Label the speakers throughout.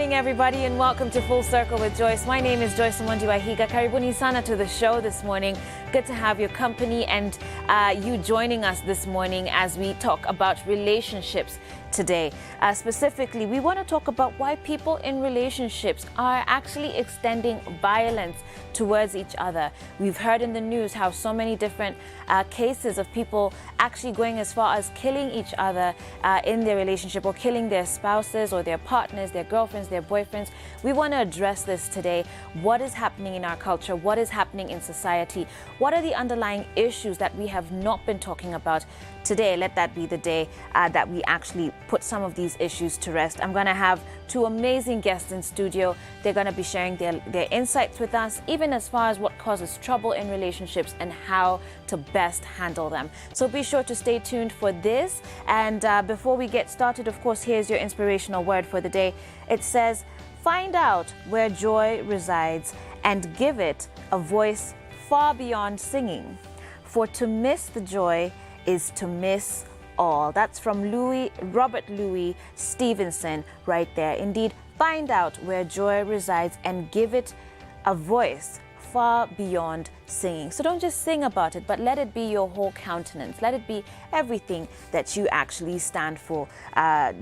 Speaker 1: morning, everybody, and welcome to Full Circle with Joyce. My name is Joyce Wahiga. Karibuni sana to the show this morning. Good to have your company and you joining us this morning as we talk about relationships today. Specifically, we want to talk about why people in relationships are actually extending violence towards each other. We've heard in the news how so many different cases of people actually going as far as killing each other in their relationship, or killing their spouses or their partners, their girlfriends, their boyfriends. We want to address this today. What is happening in our culture? What is happening in society? What are the underlying issues that we have not been talking about today? Let that be the day that we actually put some of these issues to rest. I'm going to have two amazing guests in studio. They're going to be sharing their insights with us, even as far as what causes trouble in relationships and how to best handle them. So be sure to stay tuned for this. And before we get started, of course, here's your inspirational word for the day. It says, find out where joy resides and give it a voice far beyond singing. For to miss the joy is to miss all. That's from Robert Louis Stevenson right there. Indeed, find out where joy resides and give it a voice far beyond singing. So don't just sing about it, but let it be your whole countenance. Let it be everything that you actually stand for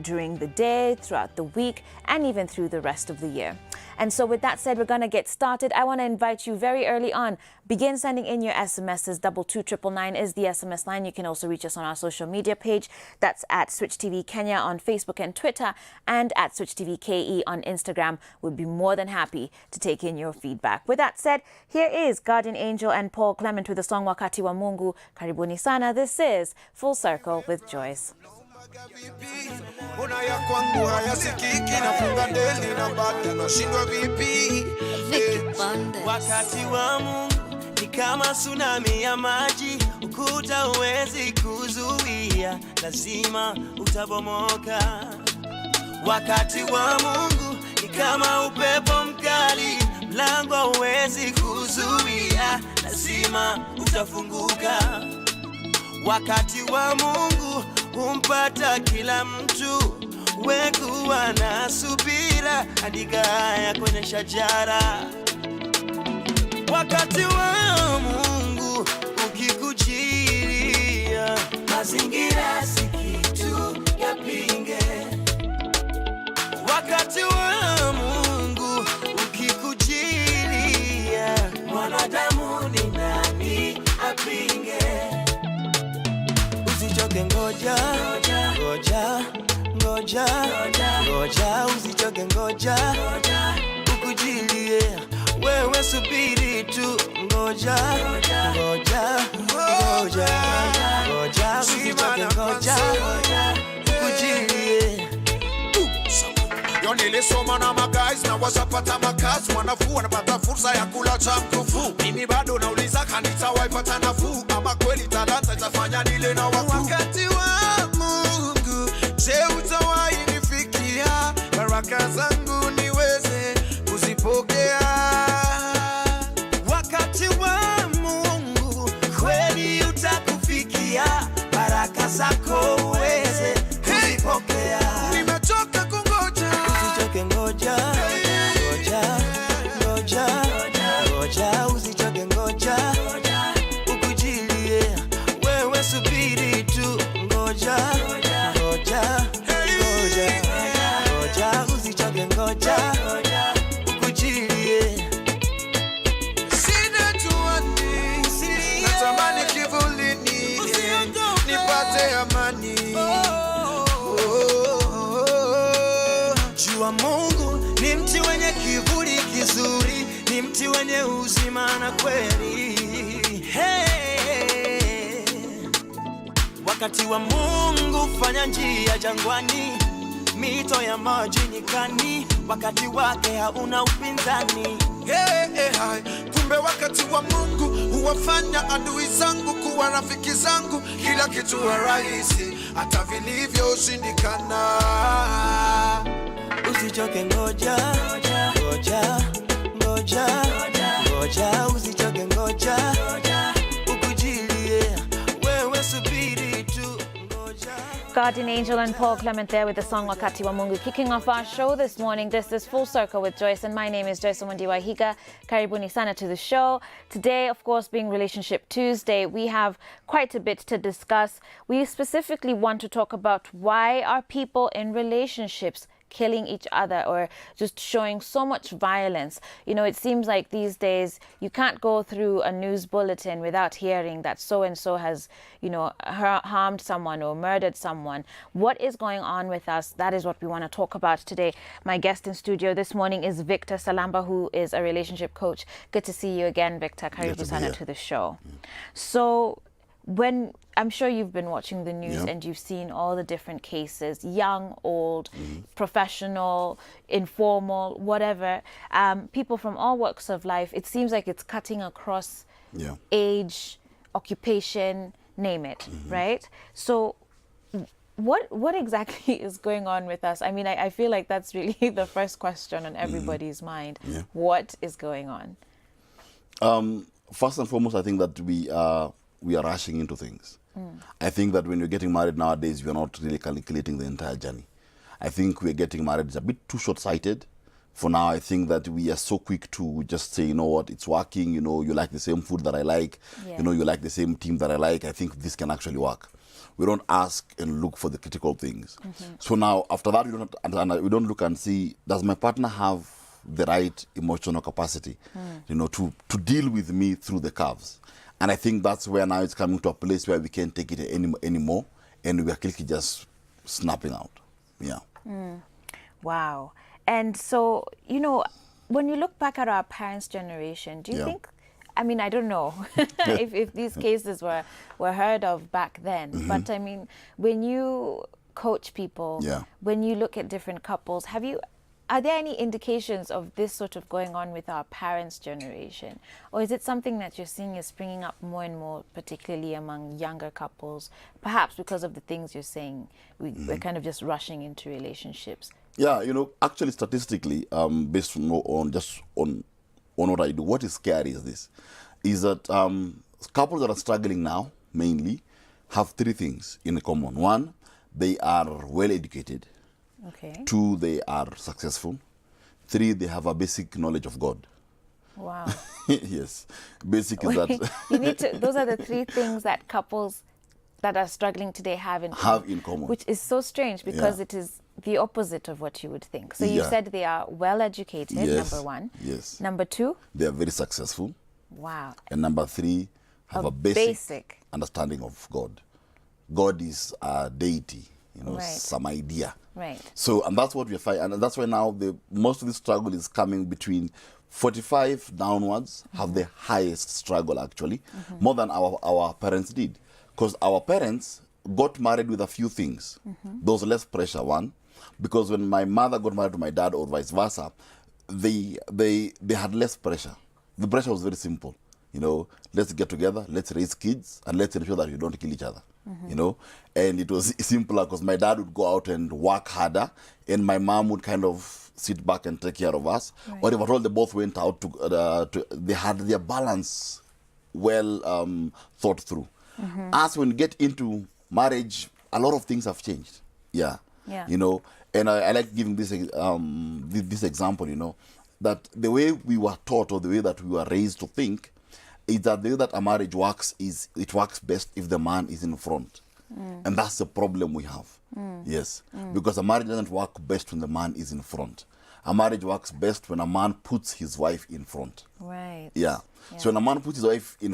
Speaker 1: during the day, throughout the week, and even through the rest of the year. And so with that said, we're going to get started. I want to invite you very early on. Begin sending in your SMSs. 22999 is the SMS line. You can also reach us on our social media page. That's at Switch TV Kenya on Facebook and Twitter, and at Switch TV KE on Instagram. We'd be more than happy to take in your feedback. With that said, here is Guardian Angel and Paul Clement with the song Wakati wa Mungu. Karibuni sana. This is Full Circle with Joyce.
Speaker 2: Wakati wa Mungu ni kama tsunami ya maji, ukuta huwezi kuzuia, lazima utabomoka. Wakati wa Mungu ni kama upepo mkali, mlango huwezi kuzuia, lazima utafunguka. Wakati wa Mungu humpata kila mtu, wekuwa na subira, andika haya kwenye shajara. Wakati wa Mungu ukikujilia, mazingira si kitu yapinge. Wakati wa Mungu ukikujilia, mwanadamu ni nani apinge? Usichoke, ngoja, usichoke, ngoja, ukujilie, wewe subiri tu, ngoja, usichoke, ngoja, ukujilie.
Speaker 3: Yo nilisoma na magays na washapata makazi, wanafu wanapata fursa ya kula cha mkufu. Mimi bado nauliza kanisa waipata nafuu, ama kweli talanta itafanya nile na wakuu. Wakati wa Mungu, je, utawahi nifikia, baraka zangu niweze kuzipokea?
Speaker 2: Wakati wa Mungu kweli utakufikia, baraka zako uweze kuzipokea.
Speaker 3: Nimechoka kungoja,
Speaker 2: usichoke, ngoja, usichoke, ngoja, ukujilie, wewe subiri tu, ngoja, usichoke, ngoja, ukujilie.
Speaker 3: sina tuani, natamani kivulini nipate amani.
Speaker 2: Jua Mungu ni mti wenye kivuli kizuri, ni mti wenye uzima na kweli. Hey. Wakati wa Mungu fanya njia jangwani, mito ya maji nyikani, wakati wake hauna upinzani.
Speaker 3: Kumbe wakati wa Mungu huwafanya adui zangu kuwa rafiki zangu, kila kitu wa rahisi hata vilivyo shindikana.
Speaker 2: Usichoke, ngoja, usichoke, ngoja, ukujilie, wewe subiri tu, ngoja.
Speaker 1: Guardian Angel and Paul Clement there with the song Wakati wa Mungu. Kicking off our show this morning, this is Full Circle with Joyce, and my name is Joyce Wahiga. Karibuni sana to the show. Today, of course, being Relationship Tuesday, we have quite a bit to discuss. We specifically want to talk about why are people in relationships killing each other or just showing so much violence. You know, it seems like these days you can't go through a news bulletin without hearing that so-and-so has, you know, harmed someone or murdered someone. What is going on with us? That is what we want to talk about today. My guest in studio this morning is Victor Salamba, who is a relationship coach. Good to see you again, Victor. Karibu sana to the show. So when I'm sure you've been watching the news and you've seen all the different cases, young, old, professional, informal, whatever, people from all walks of life, it seems like it's cutting across age, occupation, name it, right? So what exactly is going on with us? I mean, I feel like that's really the first question on everybody's mind. What is going on?
Speaker 4: First and foremost, I think that we are rushing into things. I think that when you're getting married nowadays, you're not really calculating the entire journey. I think we're getting married, it's a bit too short-sighted. For now, I think that we are so quick to just say, you know what, it's working, you know, you like the same food that I like, you know, you like the same team that I like, I think this can actually work. We don't ask and look for the critical things. So now, after that, we don't look and see, does my partner have the right emotional capacity, you know, to deal with me through the curves? And I think that's where now it's coming to a place where we can't take it anymore, and we are quickly just snapping out.
Speaker 1: Wow. And so, you know, when you look back at our parents' generation, do you think, I mean, I don't know if these cases were heard of back then, but I mean, when you coach people, when you look at different couples, are there any indications of this sort of going on with our parents' generation? Or is it something that you're seeing is springing up more and more, particularly among younger couples, perhaps because of the things you're saying, we're kind of just rushing into relationships?
Speaker 4: Yeah, you know, actually statistically, based on what I do, what is scary is that couples that are struggling now, mainly, have three things in common. One, they are well-educated.
Speaker 1: Okay.
Speaker 4: 2, they are successful. 3, they have a basic knowledge of God.
Speaker 1: Wow.
Speaker 4: Yes. Basic is that.
Speaker 1: You need to, those are the 3 things that couples that are struggling today have in common. Which is so strange because it is the opposite of what you would think. So you said they are well educated, number 1.
Speaker 4: Yes.
Speaker 1: Number 2?
Speaker 4: They are very successful.
Speaker 1: Wow.
Speaker 4: And number 3, have a basic understanding of God. God is a deity, you know, some idea.
Speaker 1: Right.
Speaker 4: So, and that's what we find, and that's why now most of the struggle is coming between 45 downwards, have the highest struggle actually, more than our parents did. Because our parents got married with a few things. There was less pressure, one, because when my mother got married to my dad or vice versa, they had less pressure. The pressure was very simple. You know, let's get together, let's raise kids, and let's ensure that we don't kill each other. You know, and it was simpler because my dad would go out and work harder, and my mom would kind of sit back and take care of us. Or if at all, they both went out they had their balance well thought through. As when you get into marriage, a lot of things have changed. You know, and I like giving this example. You know, that the way we were taught or the way that we were raised to think is that the way that a marriage works is it works best if the man is in front. And that's the problem we have. Yes. Because a marriage doesn't work best when the man is in front. A marriage works best when a man puts his wife in front.
Speaker 1: Right.
Speaker 4: So when a man puts his wife in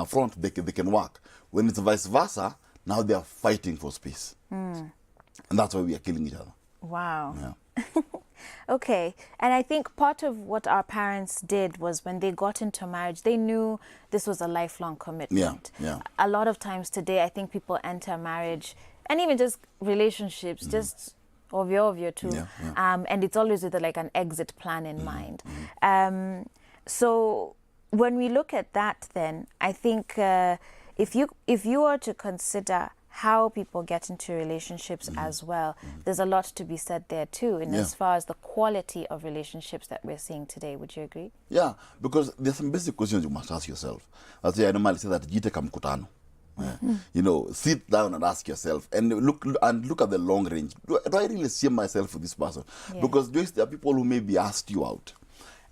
Speaker 4: front, they can work. When it's vice versa, now they are fighting for space. And that's why we are killing each other.
Speaker 1: Wow. Okay. And I think part of what our parents did was when they got into marriage, they knew this was a lifelong commitment. A lot of times today, I think people enter marriage and even just relationships, just ovyo too. And it's always with like an exit plan in mind. So when we look at that, then I think if you were to consider how people get into relationships as well, there's a lot to be said there too, in as far as the quality of relationships that we're seeing today. Would you agree?
Speaker 4: Yeah, because there's some basic questions you must ask yourself. That's why I normally say that jite kamkutano. You know, sit down and ask yourself, and look at the long range. Do I really see myself with this person? Because there are people who maybe asked you out,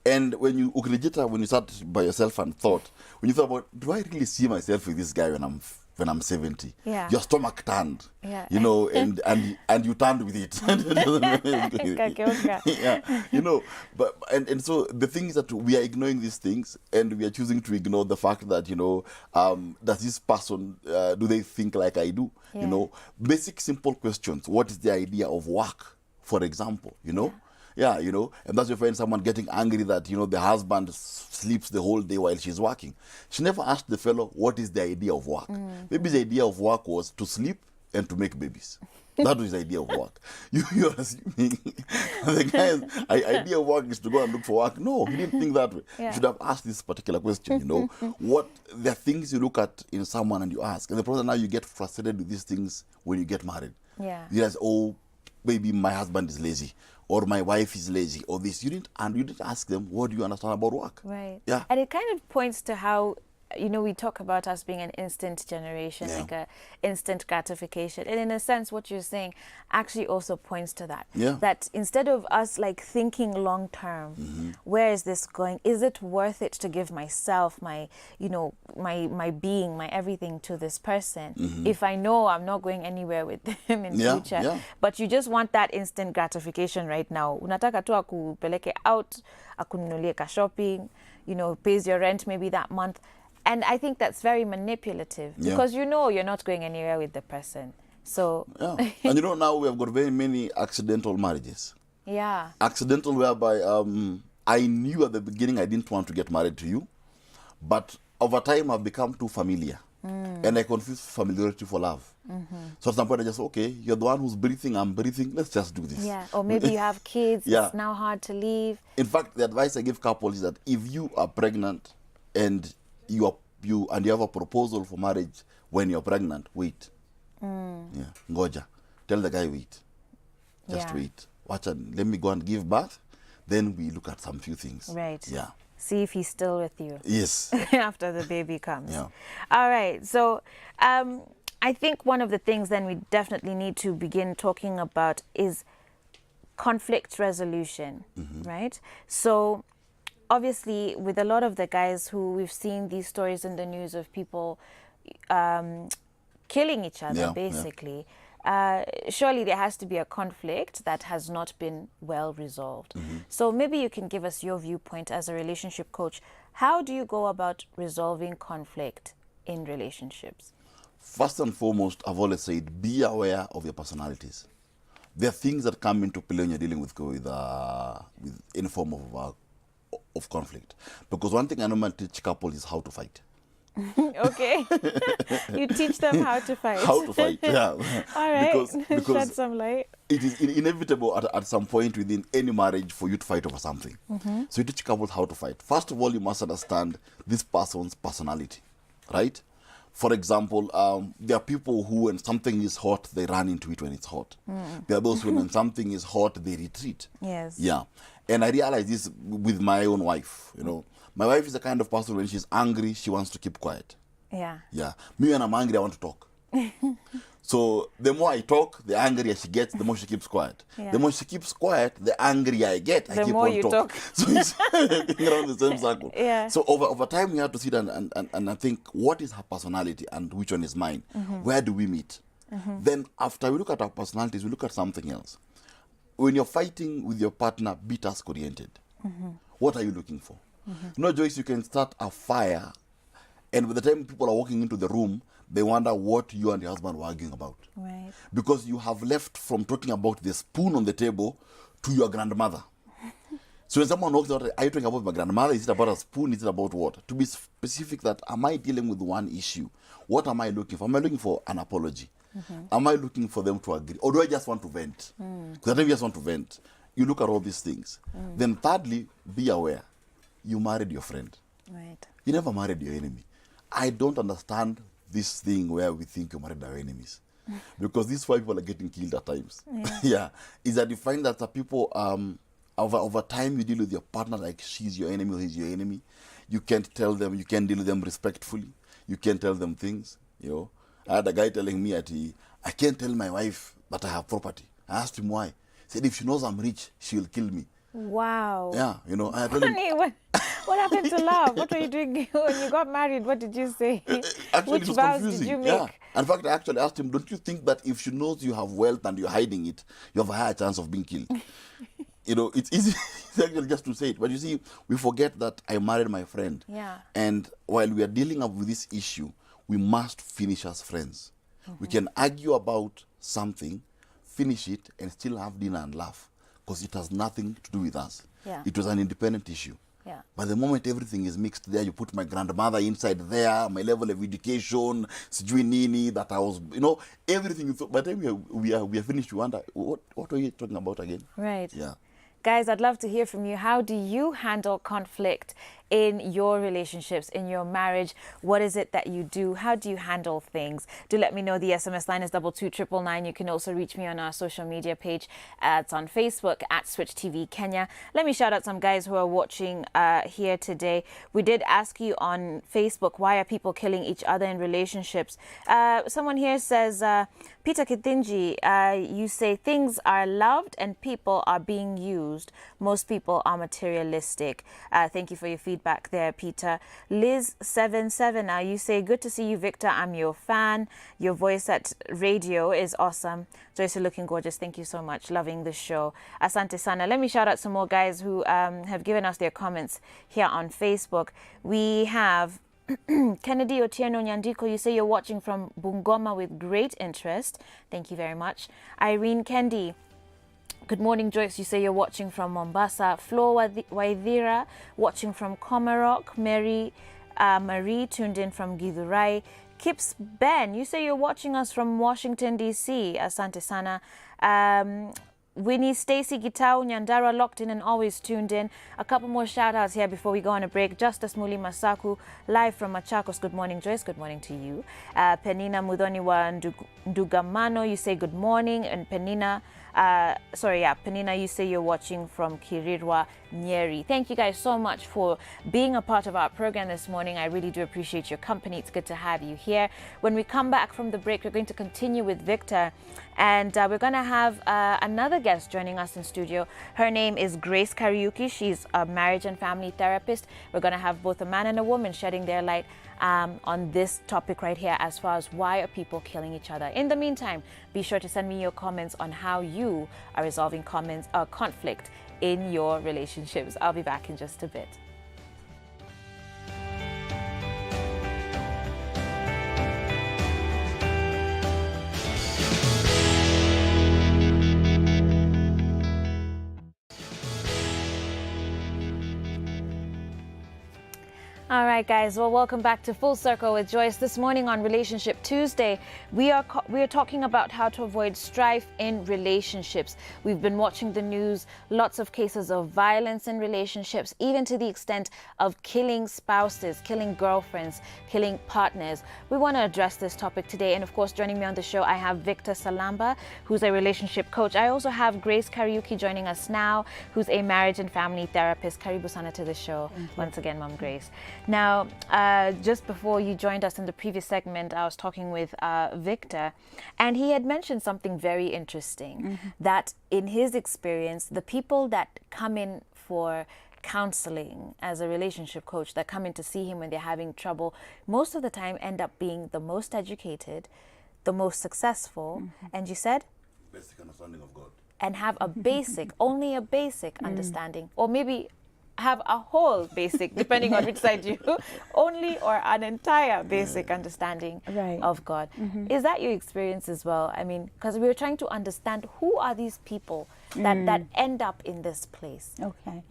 Speaker 4: and when you sat by yourself and thought, when you thought about, do I really see myself with this guy when I'm 70? Your stomach turned, you know, and you turned with it. You know, and so the thing is that we are ignoring these things, and we are choosing to ignore the fact that, you know, does this person, do they think like I do? You know, basic simple questions. What is the idea of work, for example, you know? You know, and that's you find someone getting angry that, you know, the husband sleeps the whole day while she's working. She never asked the fellow, what is the idea of work? Maybe the idea of work was to sleep and to make babies. That was his idea of work. You're assuming the guy's idea of work is to go and look for work. No, he didn't think that way. You should have asked this particular question, you know. What the things you look at in someone and you ask. And the problem now, you get frustrated with these things when you get married. You realize, oh, maybe my husband is lazy, or my wife is lazy, or this. You didn't ask them, what do you understand about work?
Speaker 1: And it kind of points to how, you know, we talk about us being an instant generation, like a instant gratification. And in a sense, what you're saying actually also points to that. That instead of us like thinking long term, where is this going? Is it worth it to give myself, my, you know, my being, my everything to this person, if I know I'm not going anywhere with them in future? But you just want that instant gratification right now. Unataka tu akupeleke out, akununulie ka shopping, you know, pays your rent maybe that month. And I think that's very manipulative, because you know you're not going anywhere with the person. So and you know, now we have got very many accidental marriages. Accidental whereby I knew at the beginning I didn't want to get married to you, but over time I've become too familiar. And I confuse familiarity for love. So at some point I just, okay, you're the one who's breathing, I'm breathing, let's just do this. Or maybe you have kids, it's now hard to leave. In
Speaker 4: fact, the advice I give couples is that if you are pregnant and you have a proposal for marriage when you're pregnant, wait. Ngoja. Tell the guy, wait. Just wait. Watch and let me go and give birth. Then we look at some few things.
Speaker 1: See if he's still with you.
Speaker 4: Yes.
Speaker 1: After the baby comes. All right. So I think one of the things then we definitely need to begin talking about is conflict resolution, right? So obviously, with a lot of the guys who we've seen these stories in the news of people killing each other, basically, surely there has to be a conflict that has not been well resolved. So maybe you can give us your viewpoint as a relationship coach. How do you go about resolving conflict in relationships?
Speaker 4: First and foremost, I've always said, be aware of your personalities. There are things that come into play when you're dealing with any form of conflict. Because one thing I normally teach couples is how to fight.
Speaker 1: Okay. You teach them how to fight.
Speaker 4: How to fight,
Speaker 1: All right.
Speaker 4: Because
Speaker 1: shed some light.
Speaker 4: It is inevitable at some point within any marriage for you to fight over something. So you teach couples how to fight. First of all, you must understand this person's personality, right? For example, there are people who, when something is hot, they run into it when it's hot. There are those who, when something is hot, they retreat. And I realize this with my own wife, you know. My wife is the kind of person, when she's angry, she wants to keep quiet. Me, when I'm angry, I want to talk. So the more I talk, the angrier she gets, the more she keeps quiet. The more she keeps quiet, the angrier I get. I keep on talk. So it's around the same circle. So over time, we have to sit and think, what is her personality and which one is mine? Where do we meet? Then after we look at our personalities, we look at something else. When you're fighting with your partner, be task-oriented. What are you looking for? You know, Joyce, you can start a fire, and by the time people are walking into the room, they wonder what you and your husband were arguing about. Because you have left from talking about the spoon on the table to your grandmother. So when someone walks out, are you talking about my grandmother? Is it about a spoon? Is it about what? To be specific, that am I dealing with one issue? What am I looking for? Am I looking for an apology? Am I looking for them to agree? Or do I just want to vent? Because I don't just want to vent. You look at all these things. Then thirdly, be aware. You married your friend. You never married your enemy. I don't understand this thing where we think you married our enemies. Because this is why people are getting killed at times. Is that you find that the people, over time you deal with your partner like she's your enemy or he's your enemy. You can't tell them, you can't deal with them respectfully. You can't tell them things. You know, I had a guy telling me that I can't tell my wife that I have property. I asked him why. He said, if she knows I'm rich, she will kill me.
Speaker 1: Wow.
Speaker 4: Yeah, you know, I told him,
Speaker 1: Honey, what happened to love? What were you doing when you got married? What did you say?
Speaker 4: actually,
Speaker 1: Which
Speaker 4: it was
Speaker 1: vows
Speaker 4: confusing.
Speaker 1: did you make?
Speaker 4: Yeah. In fact, I actually asked him, don't you think that if she knows you have wealth and you're hiding it, you have a higher chance of being killed? You know, it's easy it's actually just to say it. But you see, we forget that I married my friend.
Speaker 1: Yeah.
Speaker 4: And while we are dealing up with this issue, we must finish as friends. We can argue about something, finish it, and still have dinner and laugh, because it has nothing to do with us.
Speaker 1: Yeah.
Speaker 4: It was an independent issue.
Speaker 1: Yeah.
Speaker 4: But the moment everything is mixed there, you put my grandmother inside there, my level of education, sijui nini, that I was, you know, everything. By the time we are finished, you wonder, what are you talking about again?
Speaker 1: Right.
Speaker 4: Yeah.
Speaker 1: Guys, I'd love to hear from you. How do you handle conflict in your relationships, in your marriage? What is it that you do? How do you handle things? Do let me know. The SMS line is 22999. You can also reach me on our social media page. It's on Facebook at Switch TV Kenya. Let me shout out some guys who are watching here today. We did ask you on Facebook, why are people killing each other in relationships? Someone here says, Peter Kithinji, you say things are loved and people are being used. Most people are materialistic. Thank you for your feedback there, Peter. Liz77, you say, good to see you, Victor. I'm your fan. Your voice at radio is awesome. Joyce, you're looking gorgeous. Thank you so much. Loving the show. Asante Sana. Let me shout out some more guys who have given us their comments here on Facebook. We have Kennedy Otieno Nyandiko, you say you're watching from Bungoma with great interest. Thank you very much. Irene Kendi, good morning, Joyce. You say you're watching from Mombasa. Flo Waithira, watching from Komarok. Marie tuned in from Githurai. Kips Ben, you say you're watching us from Washington, D.C. Asante Sana. Winnie, Stacy, Gitau, Nyandara, locked in and always tuned in. A couple more shout outs here before we go on a break. Justice Muli Masaku, live from Machakos. Good morning, Joyce. Good morning to you. Penina Mudhoni wa Ndugamano, you say good morning. And Penina, Penina, you say you're watching from Kirirwa, Nyeri. Thank you guys so much for being a part of our program this morning. I really do appreciate your company. It's good to have you here. When we come back from the break, we're going to continue with Victor, and we're going to have another guest joining us in studio. Her name is Grace Kariuki. She's a marriage and family therapist. We're going to have both a man and a woman shedding their light on this topic right here, as far as why are people killing each other. In the meantime, be sure to send me your comments on how you are resolving conflict in your relationships. I'll be back in just a bit. All right, guys. Well, welcome back to Full Circle with Joyce. This morning on Relationship Tuesday, we are talking about how to avoid strife in relationships. We've been watching the news, lots of cases of violence in relationships, even to the extent of killing spouses, killing girlfriends, killing partners. We want to address this topic today. And of course, joining me on the show, I have Victor Salamba, who's a relationship coach. I also have Grace Kariuki joining us now, who's a marriage and family therapist. Karibu sana to the show. Once again, Mom Grace. Now, just before you joined us in the previous segment, I was talking with Victor, and he had mentioned something very interesting, that in his experience, the people that come in for counseling as a relationship coach, that come in to see him when they're having trouble, most of the time end up being the most educated, the most successful, and you said?
Speaker 4: Basic understanding of God.
Speaker 1: And have a basic, only a basic understanding, or maybe have a whole basic, depending on which side you, only or an entire basic understanding of God. Is that your experience as well? I mean, because we were trying to understand who are these people that end up in this place.
Speaker 5: Okay.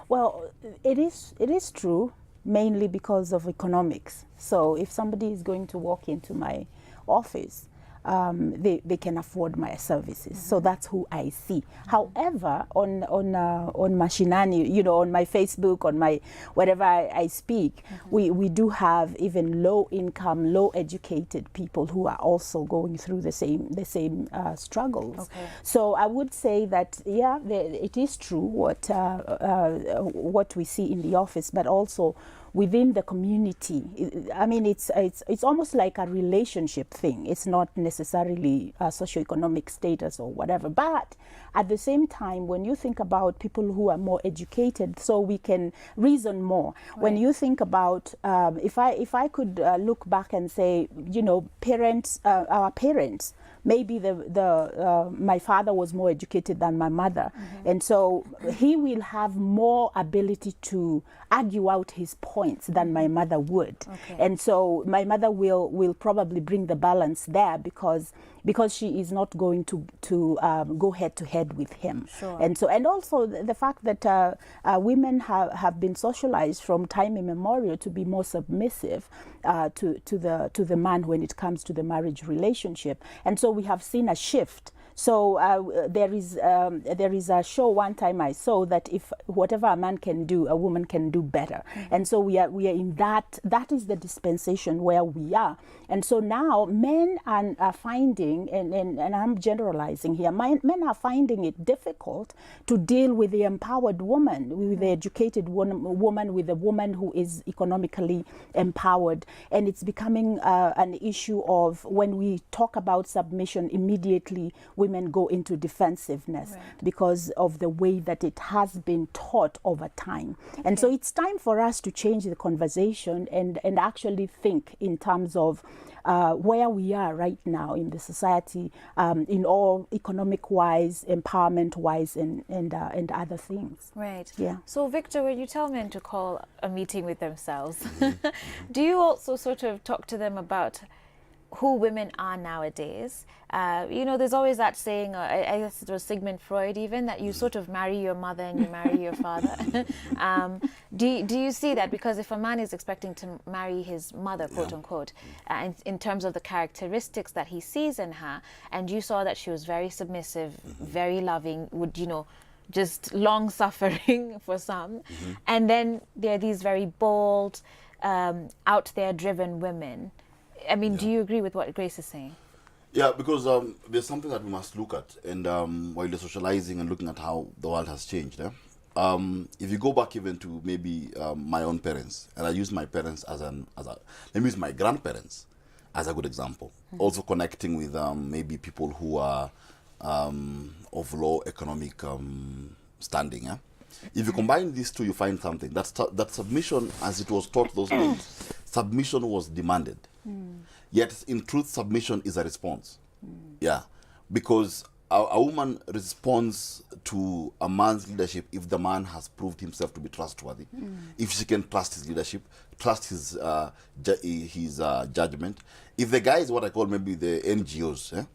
Speaker 5: Well, it is true, mainly because of economics. So if somebody is going to walk into my office, they can afford my services. So that's who I see. However, on Mashinani, you know, on my Facebook, on my wherever I speak, we do have even low income, low educated people who are also going through the same struggles.
Speaker 1: Okay.
Speaker 5: So I would say that it is true what we see in the office, but also within the community. I mean, it's almost like a relationship thing. It's not necessarily a socioeconomic status or whatever. But at the same time, when you think about people who are more educated, so we can reason more. Right. When you think about, if I could look back and say, you know, parents, our parents, maybe my father was more educated than my mother, and so he will have more ability to argue out his points than my mother would. Okay. And so my mother will probably bring the balance there because she is not going to go head to head with him. Sure. And so, and also the fact that women have been socialized from time immemorial to be more submissive to the man when it comes to the marriage relationship. And so we have seen a shift. So there is a show one time I saw that if whatever a man can do, a woman can do better. And so we are in that is the dispensation where we are. And so now men are finding, and I'm generalizing here, men are finding it difficult to deal with the empowered woman, with the educated woman, with a woman who is economically empowered. And it's becoming an issue of, when we talk about submission, immediately women go into defensiveness, right, because of the way that it has been taught over time. Okay. And so it's time for us to change the conversation and actually think in terms of where we are right now in the society, in all economic-wise, empowerment-wise, and other things.
Speaker 1: Right.
Speaker 5: Yeah.
Speaker 1: So, Victor, when you tell men to call a meeting with themselves, do you also sort of talk to them about who women are nowadays? You know, there's always that saying, I guess it was Sigmund Freud even, that you sort of marry your mother and you marry your father. Do you see that? Because if a man is expecting to marry his mother, quote unquote, in terms of the characteristics that he sees in her, and you saw that she was very submissive, very loving, would, you know, just long suffering for some, and then there are these very bold, out there driven women. I mean, do you agree with what Grace is saying?
Speaker 4: Yeah, because there's something that we must look at, and while you're socializing and looking at how the world has changed. If you go back even to maybe my own parents, and I use my parents let me use my grandparents as a good example. Also connecting with maybe people who are of low economic standing. Yeah? If you combine these two, you find something. That submission, as it was taught those days, submission was demanded. Yet, in truth, submission is a response. Yeah, because a woman responds to a man's leadership if the man has proved himself to be trustworthy. If she can trust his leadership, trust his judgment. If the guy is what I call maybe the NGOs,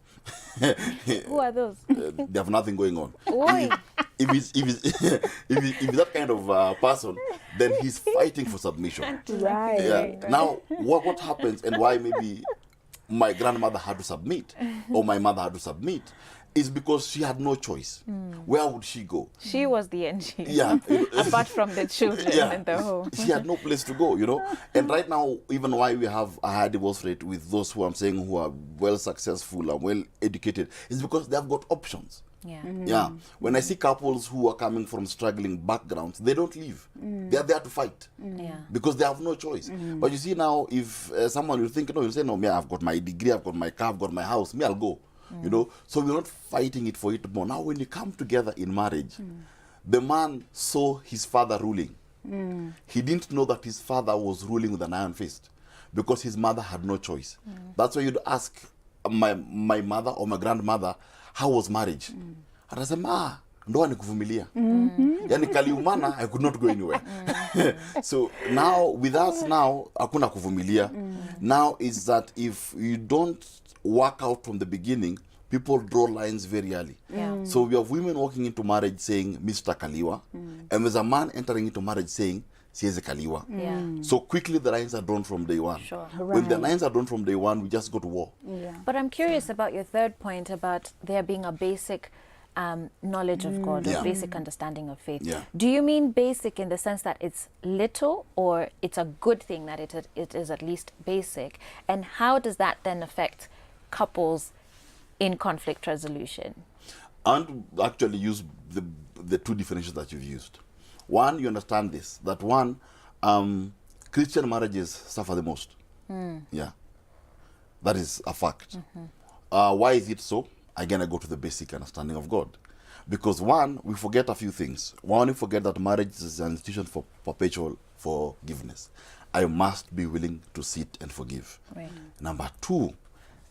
Speaker 1: who are those?
Speaker 4: They have nothing going on. If he's that kind of person, then he's fighting for submission.
Speaker 5: Right.
Speaker 4: Yeah.
Speaker 5: Right.
Speaker 4: Now, what happens and why maybe my grandmother had to submit or my mother had to submit is because she had no choice. Where would she go?
Speaker 1: She was the NG.
Speaker 4: Yeah.
Speaker 1: Apart from the children and the home.
Speaker 4: She had no place to go, you know. And right now, even why we have a high divorce rate with those who I'm saying who are well successful and well educated is because they have got options.
Speaker 1: Yeah.
Speaker 4: Yeah. When I see couples who are coming from struggling backgrounds, they don't leave. They are there to fight.
Speaker 1: Yeah.
Speaker 4: Because they have no choice. But you see now, if someone will think, no, you'll say, no, me, I've got my degree, I've got my car, I've got my house, me, I'll go. You know, so we're not fighting it for it more. Now, when you come together in marriage, the man saw his father ruling. He didn't know that his father was ruling with an iron fist because his mother had no choice. That's why you'd ask my mother or my grandmother, how was marriage? And I said, ndoa ni kuvumilia. Yani kaliumana, I could not go anywhere. So now, with us now, hakuna kuvumilia. Now is that if you don't work out from the beginning, people draw lines very early.
Speaker 1: Yeah.
Speaker 4: So we have women walking into marriage saying, Mr. Kaliwa, and there's a man entering into marriage saying, Sieze Kaliwa.
Speaker 1: Yeah.
Speaker 4: So quickly the lines are drawn from day one.
Speaker 1: Sure.
Speaker 4: When the lines are drawn from day one, we just go to war.
Speaker 5: Yeah.
Speaker 1: But I'm curious about your third point about there being a basic knowledge of God, or basic understanding of faith.
Speaker 4: Yeah.
Speaker 1: Do you mean basic in the sense that it's little, or it's a good thing that it is at least basic? And how does that then affect couples in conflict resolution?
Speaker 4: And actually use the two definitions that you've used. One, you understand this, that one, Christian marriages suffer the most. Yeah, that is a fact. Why is it so? Again, I go to the basic understanding of God. Because one, we forget a few things. One, we forget that marriage is an institution for perpetual forgiveness. I must be willing to sit and forgive.
Speaker 1: Right.
Speaker 4: Number two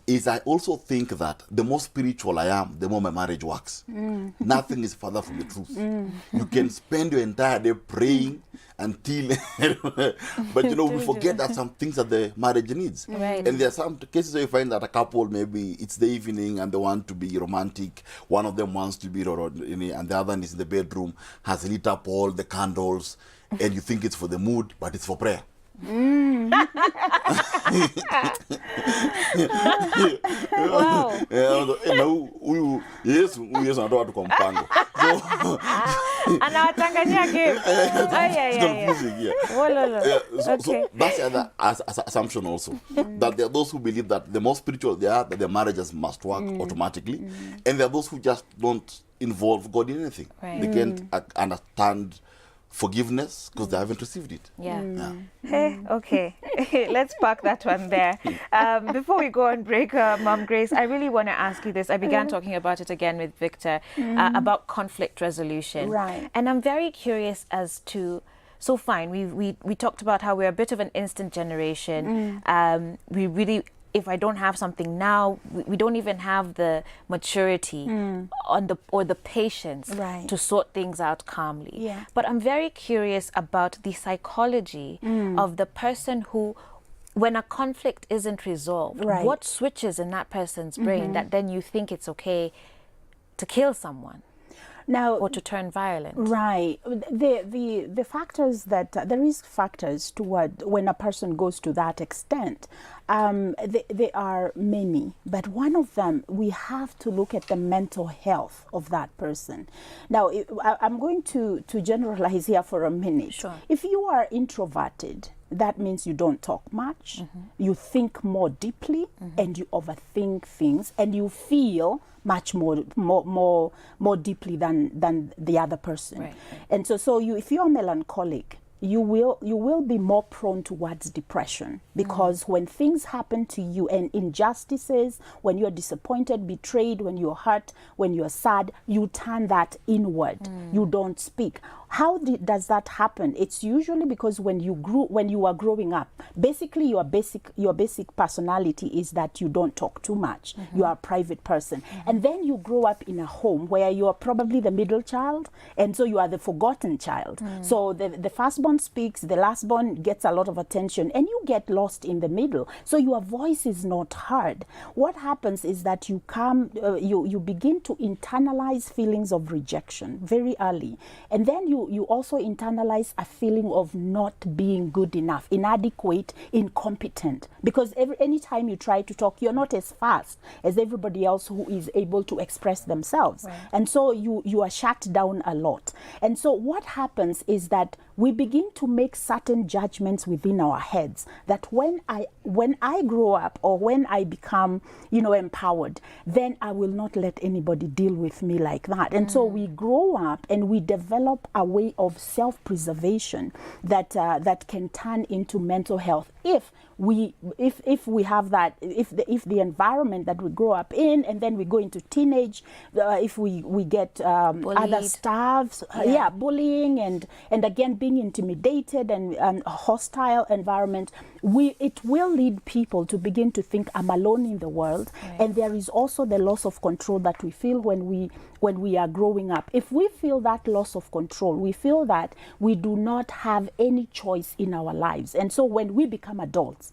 Speaker 4: is I also think that the more spiritual I am, the more my marriage works. Nothing is further from the truth. You can spend your entire day praying until, but you know, we forget that some things that the marriage needs.
Speaker 1: Right.
Speaker 4: And there are some cases where you find that a couple, maybe it's the evening and they want to be romantic. One of them wants to be, and the other is in the bedroom, has lit up all the candles, and you think it's for the mood, but it's for prayer.
Speaker 1: Wow.
Speaker 4: Yes, anatoa tu kwa mpango.
Speaker 1: Anawachanganyia game.
Speaker 4: So that's the other assumption also. That there are those who believe that the more spiritual they are, that their marriages must work automatically. And there are those who just don't involve God in anything.
Speaker 1: Right.
Speaker 4: They can't understand forgiveness because they haven't received it.
Speaker 1: Hey, okay. Let's park that one there. Before we go on break, Mom Grace, I really want to ask you this. I began talking about it again with Victor, about conflict resolution.
Speaker 5: Right.
Speaker 1: And I'm very curious as to, so fine, we talked about how we're a bit of an instant generation. We really, if I don't have something now, we don't even have the maturity or the patience to sort things out calmly.
Speaker 5: Yeah.
Speaker 1: But I'm very curious about the psychology of the person who, when a conflict isn't resolved, what switches in that person's brain that then you think it's okay to kill someone?
Speaker 5: Now,
Speaker 1: or to turn violent.
Speaker 5: Right. The factors that there is factors toward when a person goes to that extent. There are many, but one of them, we have to look at the mental health of that person. Now, I'm going to generalize here for a minute.
Speaker 1: Sure.
Speaker 5: If you are introverted, that means you don't talk much, you think more deeply, and you overthink things, and you feel much more deeply than the other person.
Speaker 1: Right.
Speaker 5: And so you, if you're melancholic, you will be more prone towards depression, because when things happen to you and injustices, when you're disappointed, betrayed, when you're hurt, when you're sad, you turn that inward. You don't speak. How does that happen? It's usually because when you are growing up, basically your basic personality is that you don't talk too much. You are a private person. And then you grow up in a home where you are probably the middle child, and so you are the forgotten child. So the firstborn speaks, the lastborn gets a lot of attention, and you get lost in the middle. So your voice is not heard. What happens is that you begin to internalize feelings of rejection very early, and then you also internalize a feeling of not being good enough, inadequate, incompetent, because anytime you try to talk, you're not as fast as everybody else who is able to express themselves. And so you are shut down a lot. And so what happens is that we begin to make certain judgments within our heads that when I grow up, or when I become, empowered, then I will not let anybody deal with me like that. And so we grow up and we develop a way of self-preservation that can turn into mental health if we have that, if the environment that we grow up in, and then we go into teenage, if we get other stuff, bullying and again being intimidated and a hostile environment, it will lead people to begin to think, I'm alone in the world. And there is also the loss of control that we feel when we are growing up. If we feel that loss of control, we feel that we do not have any choice in our lives. And so when we become adults,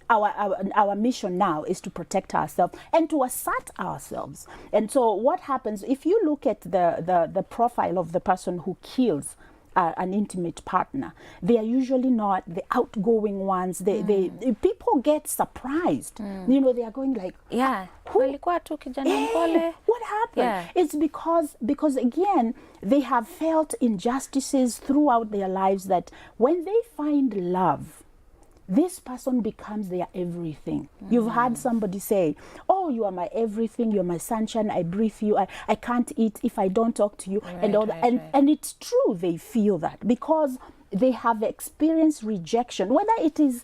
Speaker 5: our mission now is to protect ourselves and to assert ourselves. And so what happens if you look at the profile of the person who kills an intimate partner? They are usually not the outgoing ones. People get surprised. They are going like, what happened? It's because again, they have felt injustices throughout their lives, that when they find love, this person becomes their everything. You've heard somebody say, oh, you are my everything, you're my sunshine, I breathe you, I can't eat if I don't talk to you, and all that. And it's true, they feel that, because they have experienced rejection, whether it is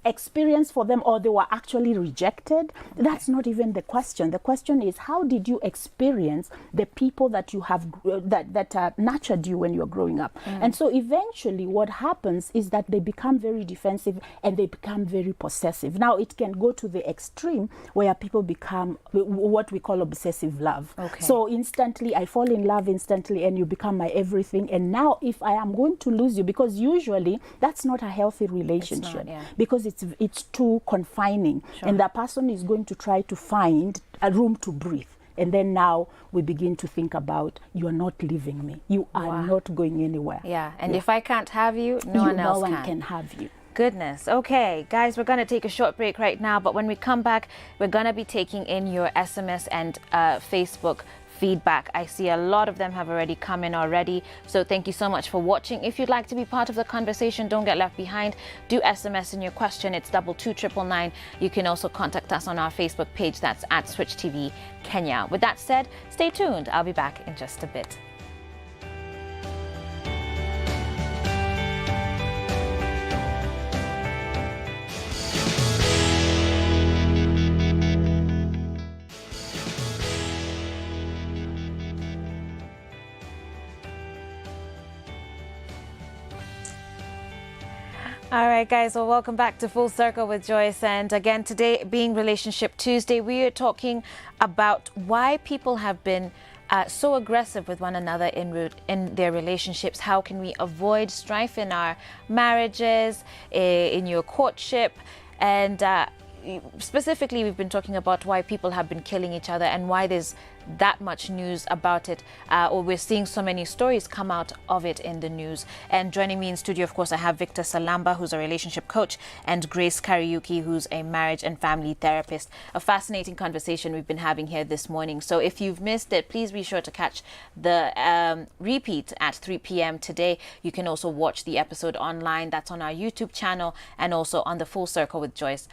Speaker 5: experience for them or they were actually rejected. That's not even the question. The question is, how did you experience the people that you have that nurtured you when you're growing up? And so eventually what happens is that they become very defensive and they become very possessive. Now it can go to the extreme where people become what we call obsessive love. So instantly I fall in love instantly and you become my everything, and now if I am going to lose you, because usually that's not a healthy relationship, because it's too confining, and that person is going to try to find a room to breathe. And then now we begin to think about, you are not leaving me, you are not going anywhere.
Speaker 1: And if I can't have you, no one
Speaker 5: can have you.
Speaker 1: Goodness. Okay, guys, we're going to take a short break right now, but when we come back, we're going to be taking in your SMS and Facebook feedback. I see a lot of them have already come in already, so thank you so much for watching. If you'd like to be part of the conversation, don't get left behind. Do SMS in your question. It's 22999. You can also contact us on our Facebook page. That's at Switch TV Kenya. With that said, stay tuned. I'll be back in just a bit. All right, guys, well, welcome back to Full Circle with Joyce. And again, today being Relationship Tuesday, we are talking about why people have been so aggressive with one another in their relationships. How can we avoid strife in our marriages, in your courtship? And specifically, we've been talking about why people have been killing each other and why there's that much news about it, or we're seeing so many stories come out of it in the news. And joining me in studio, of course, I have Victor Salamba, who's a relationship coach, and Grace Kariuki, who's a marriage and family therapist. A fascinating conversation we've been having here this morning. So if you've missed it, please be sure to catch the repeat at 3 p.m. today. You can also watch the episode online. That's on our YouTube channel and also on the Full Circle with Joyce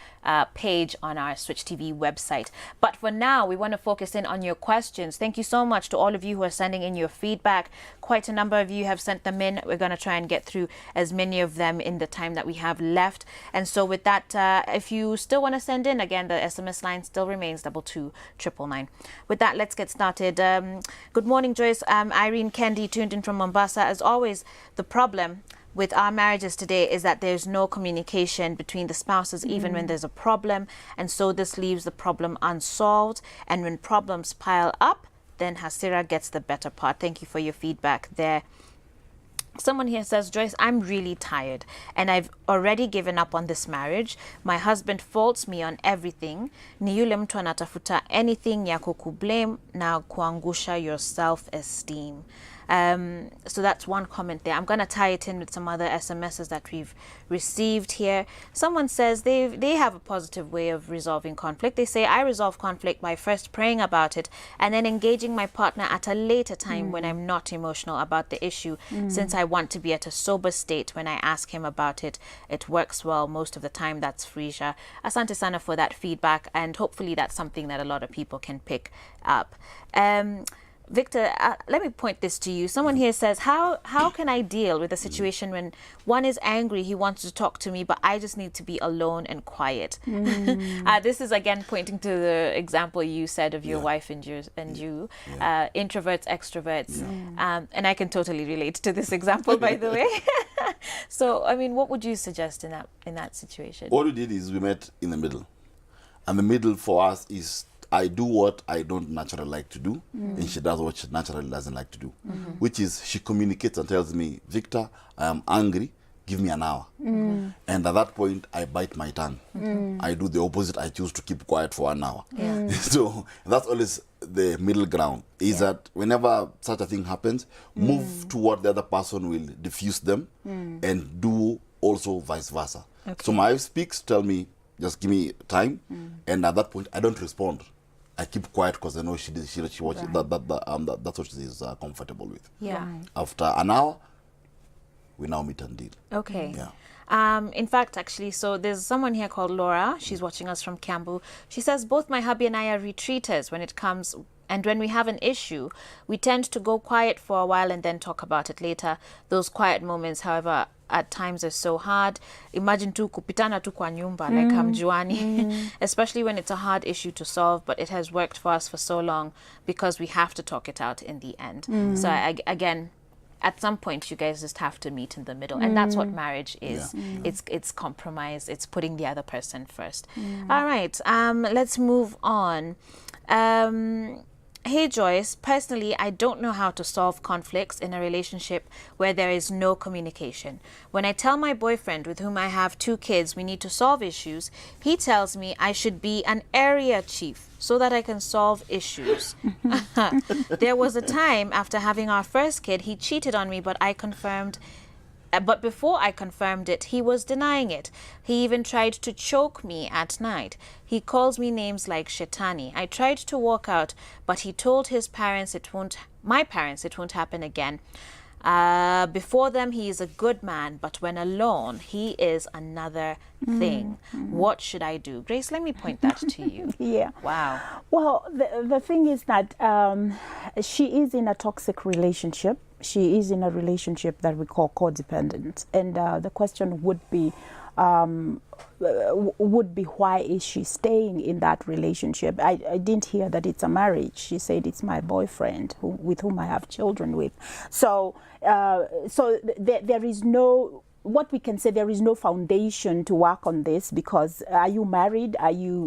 Speaker 1: page on our Switch TV website. But for now, we want to focus in on your questions. Thank you so much to all of you who are sending in your feedback. Quite a number of you have sent them in. We're going to try and get through as many of them in the time that we have left. And so with that, if you still want to send in, again, the SMS line still remains 22999. With that, let's get started. Good morning, Joyce. Irene Kendi tuned in from Mombasa. As always, the problem with our marriages today is that there's no communication between the spouses, even when there's a problem. And so this leaves the problem unsolved. And when problems pile up, then Hasira gets the better part. Thank you for your feedback there. Someone here says, Joyce, I'm really tired and I've already given up on this marriage. My husband faults me on everything. Ni yule mtu anatafuta anything ya kukublame na kuangusha your self-esteem. So that's one comment there. I'm going to tie it in with some other SMSs that we've received here. Someone says they have a positive way of resolving conflict. They say, I resolve conflict by first praying about it and then engaging my partner at a later time when I'm not emotional about the issue, since I want to be at a sober state when I ask him about it. It works well most of the time. That's Frisia. Asante sana for that feedback, and hopefully that's something that a lot of people can pick up. Victor, let me point this to you. Someone here says, how can I deal with a situation when one is angry, he wants to talk to me, but I just need to be alone and quiet? This is again pointing to the example you said of your wife and you, introverts, extroverts. And I can totally relate to this example, by the way. So, I mean, what would you suggest in that situation?
Speaker 4: All we did is we met in the middle. And the middle for us is I do what I don't naturally like to do, and she does what she naturally doesn't like to do, which is she communicates and tells me, Victor, I am angry, give me an hour. And at that point, I bite my tongue. I do the opposite. I choose to keep quiet for 1 hour. So that's always the middle ground, is that whenever such a thing happens, move to what the other person will diffuse them, and do also vice versa. So my wife speaks, tell me, just give me time, and at that point, I don't respond. I keep quiet because I know she watches that's what she is comfortable with. After an hour, we now meet and deal.
Speaker 1: Okay. In fact, actually, so there's someone here called Laura. She's watching us from Kiambu. She says, both my hubby and I are retreaters when it comes And when we have an issue, we tend to go quiet for a while and then talk about it later. Those quiet moments, however, at times are so hard. Imagine tu kupitana tu kwa nyumba, like hamjuani, especially when it's a hard issue to solve, but it has worked for us for so long because we have to talk it out in the end. So again, at some point you guys just have to meet in the middle, and that's what marriage is. It's compromise, it's putting the other person first. All right, let's move on. Hey Joyce, personally, I don't know how to solve conflicts in a relationship where there is no communication. When I tell my boyfriend, with whom I have 2 kids, we need to solve issues, he tells me I should be an area chief so that I can solve issues. There was a time after having our first kid, he cheated on me, but before I confirmed it, he was denying it. He even tried to choke me at night. He calls me names like Shetani. I tried to walk out, but he told his parents my parents it won't happen again. Before them, he is a good man, but when alone, he is another thing. What should I do? Grace, let me point that to you.
Speaker 5: Yeah.
Speaker 1: Wow.
Speaker 5: Well, the thing is that she is in a toxic relationship. She is in a relationship that we call codependent. And the question would be why is she staying in that relationship? I didn't hear that it's a marriage. She said it's my boyfriend with whom I have children with. So there is no, what we can say, there is no foundation to work on this, because are you married?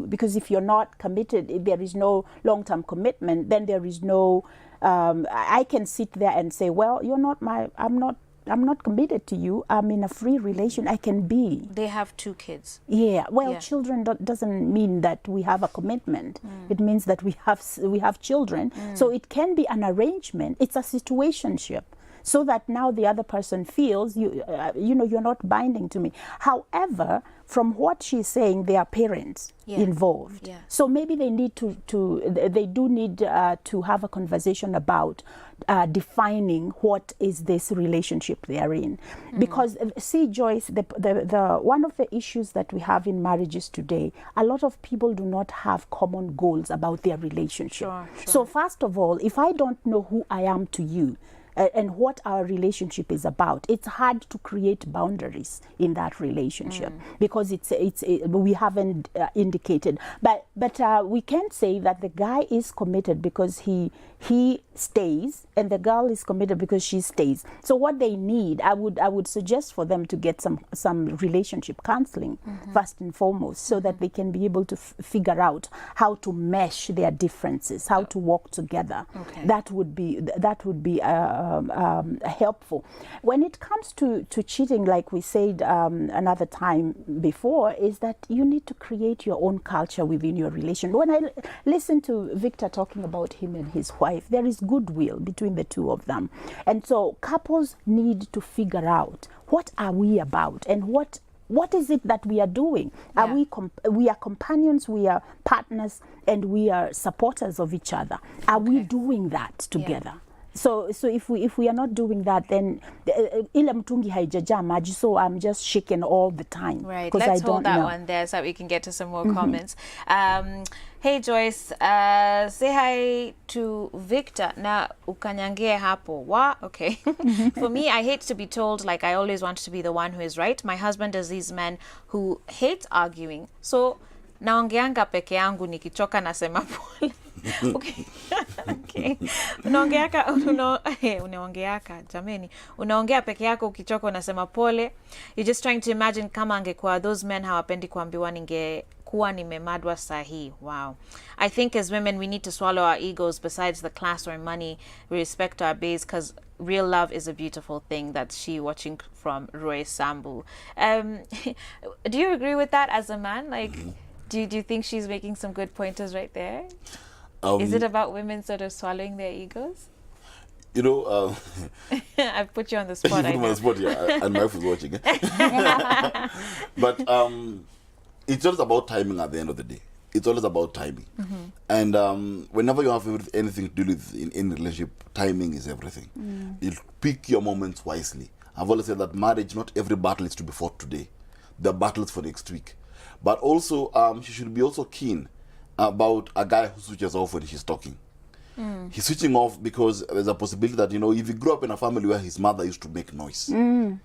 Speaker 5: Because if you're not committed, if there is no long-term commitment, then there is no, I can sit there and say, well, I'm not committed to you. I'm in a free relation. I can be.
Speaker 1: They have 2 kids.
Speaker 5: Yeah. Well, children doesn't mean that we have a commitment. It means that we have children. So it can be an arrangement. It's a situationship, so that now the other person feels you're not binding to me. However, from what she's saying, there are parents involved. Yeah. So maybe they need to have a conversation about defining what is this relationship they are in. Because see, Joyce, the one of the issues that we have in marriages today, a lot of people do not have common goals about their relationship. Sure. So first of all, if I don't know who I am to you, and what our relationship is about, it's hard to create boundaries in that relationship, because we haven't indicated. But we can say that the guy is committed because he stays, and the girl is committed because she stays. So what they need, I would suggest for them to get some relationship counseling first and foremost, so that they can be able to figure out how to mesh their differences, how to work together. Okay. That would be helpful. When it comes to cheating, like we said another time before, is that you need to create your own culture within your relation. When I listen to Victor talking about him and his wife, there is goodwill between the 2 of them. And so couples need to figure out, what are we about, and what is it that we are doing? Are we are companions, we are partners, and we are supporters of each other. Are we doing that together? So if we are not doing that, then ile mtungi haijajaa maji, so I'm just shaking all the time.
Speaker 1: Right. Let's hold that one there so that we can get to some more comments. Hey Joyce, say hi to Victor. Na ukanyangie hapo. Wa? Okay. For me, I hate to be told like I always want to be the one who is right. My husband is these men who hate arguing. So naongeanga peke yangu nikichoka nasema pole. Okay. Okay. Unaongeaka jameni. Unaongea peke yako ukichoka unasema pole. You're just trying to imagine kama angekuwa those men hawapendi kuambiwa ningekuwa nimemadwa sahi. Wow. I think as women we need to swallow our egos. Besides the class or money, we respect our base, because real love is a beautiful thing. That's she watching from Roy Sambu. Do you agree with that as a man? Like, do you think she's making some good pointers right there? Is it about women sort of swallowing their egos? I've put you on the spot.
Speaker 4: You put me on the spot, yeah, and my wife is watching. But it's just about timing at the end of the day. It's always about timing. And whenever you have anything to do with in relationship, timing is everything. You pick your moments wisely. I've always said that marriage, not every battle is to be fought today. There are battles for next week. But also, she should be also keen about a guy who switches off when she's talking. He's switching off because there's a possibility that, if you grew up in a family where his mother used to make noise, when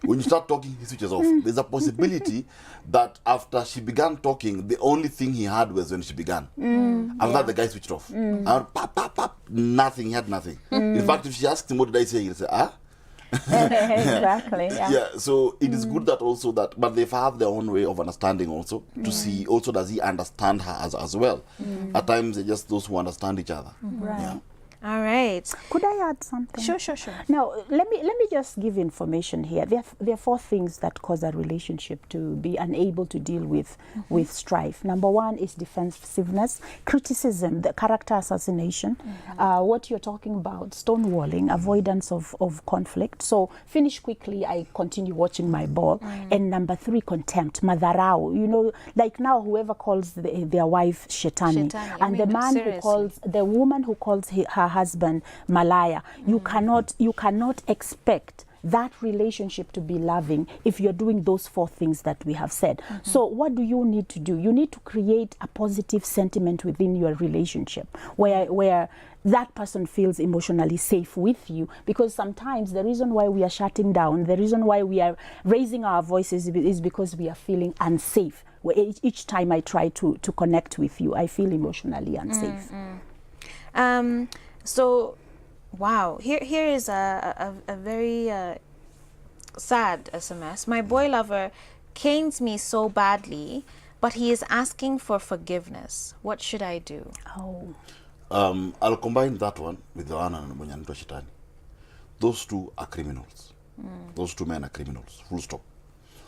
Speaker 4: you start talking, he switches off. There's a possibility that after she began talking, the only thing he had was when she began. After that, the guy switched off. And pop, pop, pop, nothing, he had nothing. In fact, if she asked him, what did I say? He'll say,
Speaker 5: Exactly. Yeah.
Speaker 4: So it is good that also that, but they have their own way of understanding also, to see also does he understand her as well. At times they're just those who understand each other.
Speaker 5: Right.
Speaker 4: Yeah.
Speaker 1: All right.
Speaker 5: Could I add something?
Speaker 1: Sure.
Speaker 5: Now, let me just give information here. There are 4 things that cause a relationship to be unable to deal with strife. Number 1 is defensiveness, criticism, the character assassination, what you're talking about, stonewalling, avoidance of conflict. So finish quickly, I continue watching my ball. And number 3, contempt, madharau. Like now, whoever calls their wife Shetani, and the man who calls, the woman who calls her husband Malaya, you cannot expect that relationship to be loving if you're doing those 4 things that we have said. So what do you need to do? You need to create a positive sentiment within your relationship where that person feels emotionally safe with you, because sometimes the reason why we are shutting down, the reason why we are raising our voices is because we are feeling unsafe. Each time I try to connect with you, I feel emotionally unsafe.
Speaker 1: So, wow, here is a very sad SMS. My boy lover canes me so badly, but he is asking for forgiveness. What should I do?
Speaker 4: I'll combine that one with the one and Munyanito Shitani. Those 2 are criminals. Those 2 men are criminals, full stop.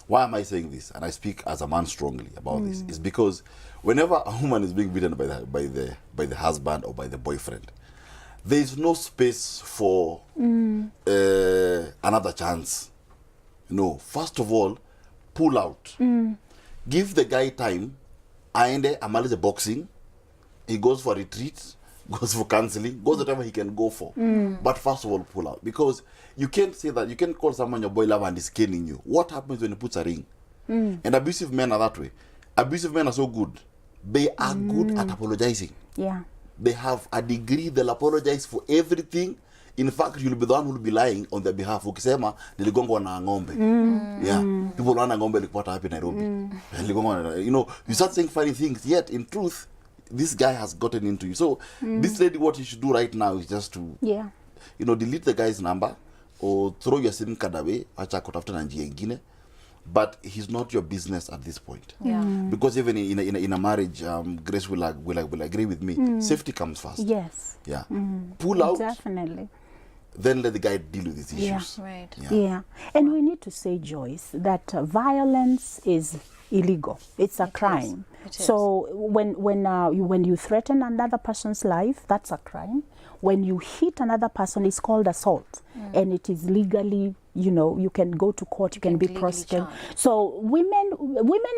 Speaker 4: Why am I saying this? And I speak as a man strongly about this. It's because whenever a woman is being beaten by the husband or by the boyfriend, there is no space for another chance. First of all, pull out. Give the guy time. Aende amalize boxing. He goes for retreat, goes for counseling, goes whatever he can go for. But first of all, pull out. Because you can't say that. You can't call someone your boy lover and he's caning you. What happens when he puts a ring? And abusive men are that way. Abusive men are so good. They are good at apologizing.
Speaker 5: Yeah.
Speaker 4: They have a degree, they'll apologize for everything. In fact, you'll be the one who will be lying on their behalf. Ukisema, niligongo na ngombe. Yeah. People want a ngombe like happened in Nairobi. You start saying funny things, yet in truth, this guy has gotten into you. So this lady, what you should do right now is just to, delete the guy's number or throw your SIM card away. Acha kutafuta na njia ingine. But he's not your business at this point. Because even in a marriage, Grace will agree with me. Safety comes first.
Speaker 5: Yes.
Speaker 4: Yeah. Pull out.
Speaker 5: Definitely.
Speaker 4: Then let the guy deal with these issues.
Speaker 1: Right.
Speaker 5: Yeah. And we need to say, Joyce, that violence is illegal. It's a crime.
Speaker 1: It is.
Speaker 5: So when you threaten another person's life, that's a crime. When you hit another person, it's called assault, and it is legally, you can go to court, you can be prosecuted. So women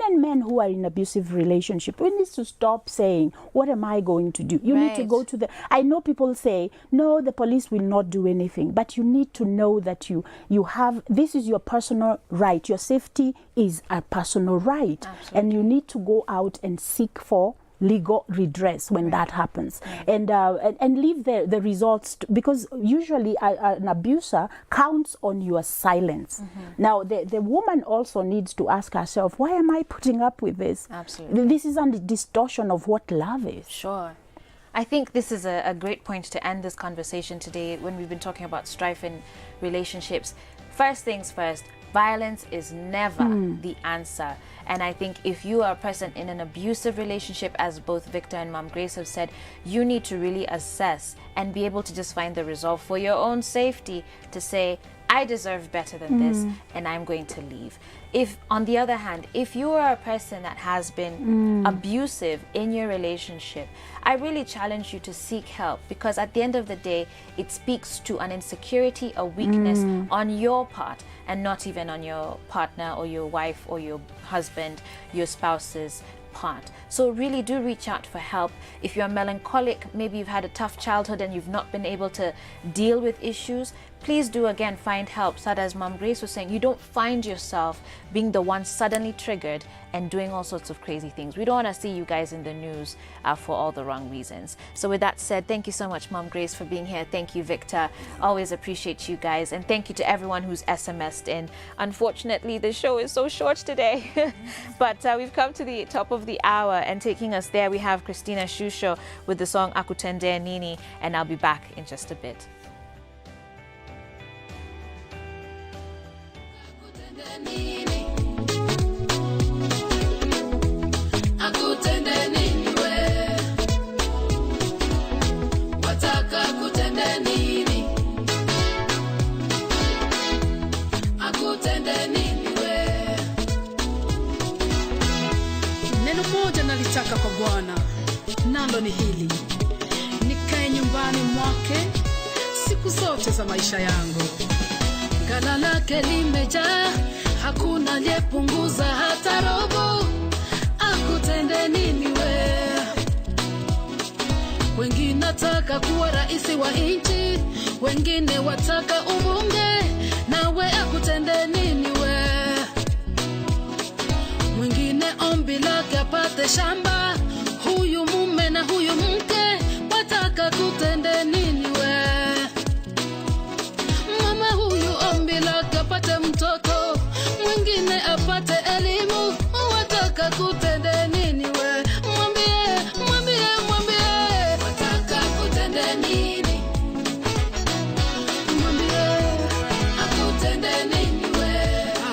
Speaker 5: and men who are in abusive relationship, we need to stop saying, what am I going to do? You need to go to I know people say, no, the police will not do anything, but you need to know that you have, this is your personal right. Your safety is a personal right. Absolutely. And you need to go out and seek for legal redress when that happens, and leave the results because usually an abuser counts on your silence. Now the woman also needs to ask herself, why am I putting up with this?
Speaker 1: Absolutely.
Speaker 5: This is a distortion of what love is.
Speaker 1: Sure. I think this is a great point to end this conversation today when we've been talking about strife in relationships. First things first, violence is never the answer. And I think if you are present in an abusive relationship, as both Victor and Mom Grace have said, you need to really assess and be able to just find the resolve for your own safety to say, I deserve better than this and I'm going to leave. If, on the other hand, if you are a person that has been abusive in your relationship, I really challenge you to seek help, because at the end of the day, it speaks to an insecurity, a weakness on your part, and not even on your partner or your wife or your husband, your spouse's part. So really do reach out for help. If you're melancholic, maybe you've had a tough childhood and you've not been able to deal with issues, please do again find help. So as Mom Grace was saying, you don't find yourself being the one suddenly triggered and doing all sorts of crazy things. We don't want to see you guys in the news for all the wrong reasons. So with that said, thank you so much, Mom Grace, for being here. Thank you, Victor. Always appreciate you guys. And thank you to everyone who's SMS'd in. Unfortunately, the show is so short today. But we've come to the top of the hour, and taking us there, we have Christina Shusho with the song Akutende Nini, and I'll be back in just a bit.
Speaker 6: Akutende nini we, wataka kutende nini, akutende nini we. Neno moja nalitaka kwa Bwana, nalo ni hili: nikae nyumbani mwake siku zote za maisha yangu. Ghala lake limejaa, hakuna aliyepunguza hata robo. Akutende nini we. Wengine nataka kuwa raisi wa nchi, wengine wataka ubunge, nawe akutende nini we. Mwingine ombi lake apate shamba, huyu mume na huyu mke, wataka kutende nini we. Mama huyu ombi lake apate mtoto, mwingine apate elimu, wataka kutende nini we. Mwambie, wataka kutende nini. Mwambie, akutende nini we.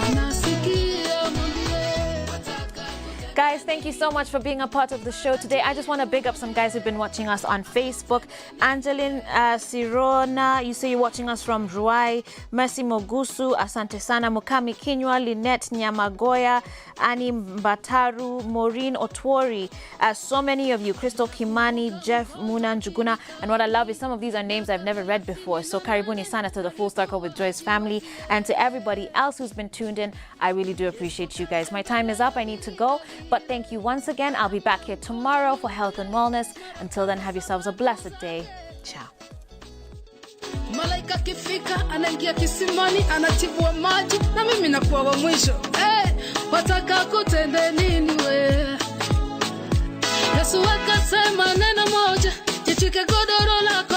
Speaker 6: Anasikia, mwambie, wataka kutende.
Speaker 1: Guys, thank you so much for being a part of the show today. I just want to big up some guys who've been watching us on Facebook. Angeline Sirona, you say you're watching us from Ruai. Mercy Mogusu, Asante Sana. Mukami Kinywa, Lynette Nyamagoya, Annie Mbataru, Maureen Otwori. So many of you, Crystal Kimani, Jeff Muna Njuguna. And what I love is some of these are names I've never read before. So Karibuni Sana to the Full Circle with Joyce family. And to everybody else who's been tuned in, I really do appreciate you guys. My time is up. I need to go. But thank you once again. I'll be back here tomorrow for health and wellness. Until then, have yourselves a blessed day. Ciao.
Speaker 6: Malaika kifika, anaingia kisimani, anatibua maji, na mimi nakuwa wa mwisho. Wataka kutende nini we. Yesu akasema neno moja, jichike godoro lako.